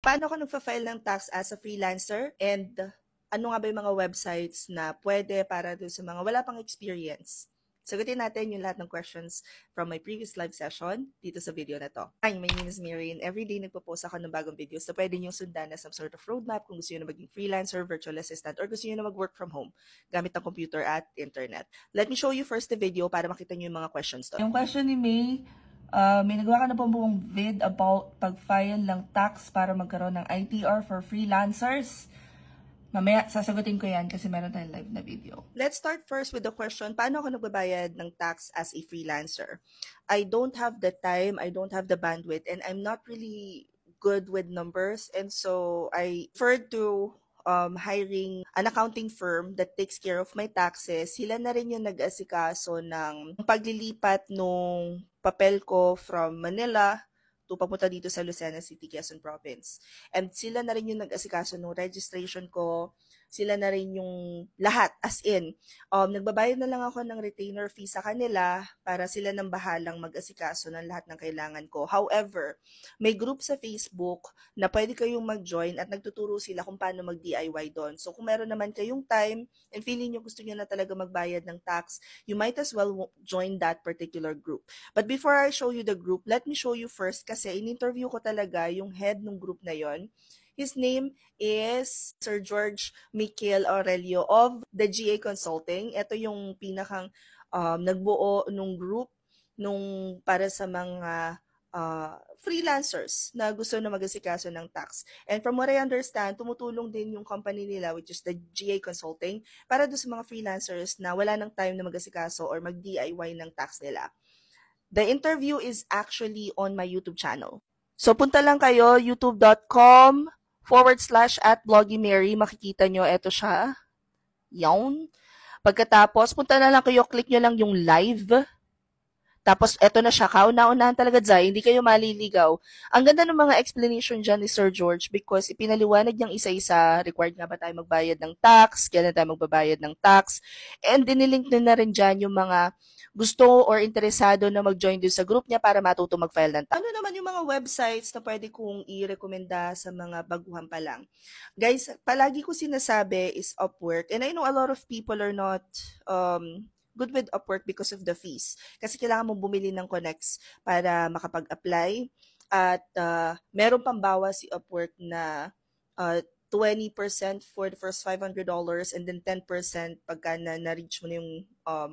Paano ka nagfa-file ng tax as a freelancer? And ano nga ba yung mga websites na pwede para doon sa mga wala pang experience? Sagutin natin yung lahat ng questions from my previous live session dito sa video na to. Hi, my name is Mary and everyday nagpo-post ako ng bagong videos na pwede nyo sundan na some sort of roadmap kung gusto nyo na maging freelancer, virtual assistant, or gusto nyo na mag-work from home gamit ng computer at internet. Let me show you first the video para makita nyo yung mga questions to. Yung question ni May, may nagawa ka na po buong vid about pag-file ng tax para magkaroon ng ITR for freelancers. Mamaya, sasagutin ko yan kasi meron tayong live na video. Let's start first with the question, paano ako nagbabayad ng tax as a freelancer? I don't have the time, I don't have the bandwidth, and I'm not really good with numbers. And so I prefer to hiring an accounting firm that takes care of my taxes. Sila na rin yung nag-asikaso ng paglilipat nung papel ko from Manila to papunta dito sa Lucena City, Quezon Province. And sila na rin yung nag-asikaso ng registration ko, sila na rin yung lahat, as in, nagbabayad na lang ako ng retainer fee sa kanila para sila nang bahalang mag-asikaso ng lahat ng kailangan ko. However, may group sa Facebook na pwede kayong mag-join at nagtuturo sila kung paano mag-DIY doon. So kung meron naman kayong time and feeling nyo gusto nyo na talaga magbayad ng tax, you might as well join that particular group. But before I show you the group, let me show you first kasi in-interview ko talaga yung head ng group na yon. His name is Sir George Michael Aurelio of the GA Consulting. Ito yung pinakang nagbuo nung group nung para sa mga freelancers na gusto na mag-asikaso ng tax. And from what I understand, tumutulong din yung company nila, which is the GA Consulting, para doon sa mga freelancers na wala ng time na mag-asikaso or mag-DIY ng tax nila. The interview is actually on my YouTube channel. So punta lang kayo, youtube.com/@bloggymary. Makikita nyo, eto siya. Yan. Pagkatapos, punta na lang kayo, click nyo lang yung live. Tapos, eto na siya, kauna-unahan talaga dyan, hindi kayo maliligaw. Ang ganda ng mga explanation dyan ni Sir George because ipinaliwanag niyang isa-isa, required nga ba tayo magbayad ng tax, kailan tayo magbabayad ng tax, and dinilink na rin dyan yung mga gusto or interesado na mag-join din sa group niya para matuto mag-file ng tax. Ano naman yung mga websites na pwede kong i-rekomenda sa mga baguhan pa lang? Guys, palagi ko sinasabi is Upwork, and I know a lot of people are not good with Upwork because of the fees. Kasi kailangan mong bumili ng connects para makapag-apply. At meron pang bawas si Upwork na 20% for the first $500 and then 10% pagka na-reach mo na yung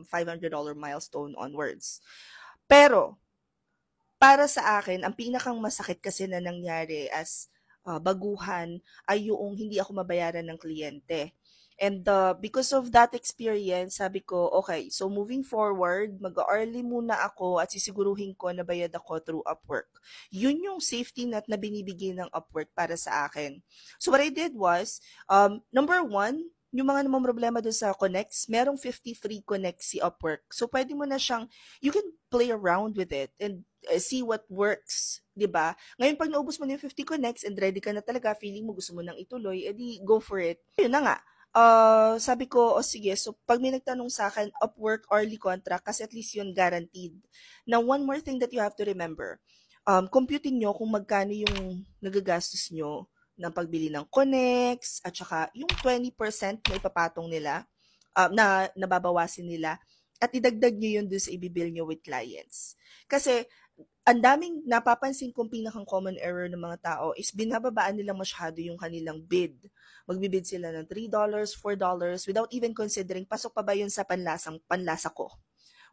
$500 milestone onwards. Pero, para sa akin, ang pinakang masakit kasi na nangyari as baguhan ay yung hindi ako mabayaran ng kliyente. And because of that experience, sabi ko, okay, so moving forward, mag-early muna ako at sisiguruhin ko na bayad ako through Upwork. Yun yung safety net na binibigay ng Upwork para sa akin. So what I did was, number one, yung mga namang problema doon sa connects, merong 50 free connects si Upwork. So pwede mo na siyang, you can play around with it and see what works, di ba? Ngayon, pag naubos mo na yung 50 connects and ready ka na talaga, feeling mo gusto mo nang ituloy, edi go for it. Yun na nga. Sabi ko, sige, so pag may nagtanong sa akin, Upwork hourly contract, kasi at least yun guaranteed. Now, one more thing that you have to remember, computing nyo kung magkano yung nagagastos nyo ng pagbili ng connects, at saka yung 20% na ipapatong nila, na nababawasin nila, at idagdag nyo yun dun sa ibibill nyo with clients. Kasi, ang daming napapansin kong pinakang common error ng mga tao is binababaan nila masyado yung kanilang bid. Magbibid sila ng $3, $4 without even considering pasok pa ba yun sa panlasa ko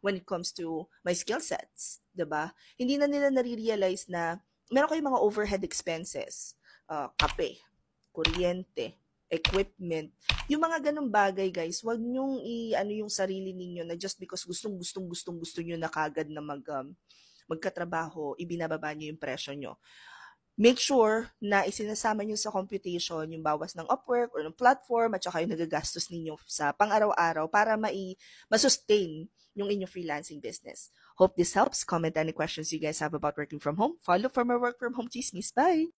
when it comes to my skill sets, 'di ba? Hindi na nila nare-realize na meron kayong mga overhead expenses, kape, kuryente, equipment, yung mga ganung bagay, guys. Wag nyong ano yung sarili ninyo na just because gusto nyo na kagad na magkatrabaho, ibinababa nyo yung presyo nyo. Make sure na isinasama nyo sa computation yung bawas ng Upwork or ng platform at saka yung nagagastos ninyo sa pang-araw-araw para ma-sustain yung inyong freelancing business. Hope this helps. Comment any questions you guys have about working from home. Follow for more work from home chismis. Bye!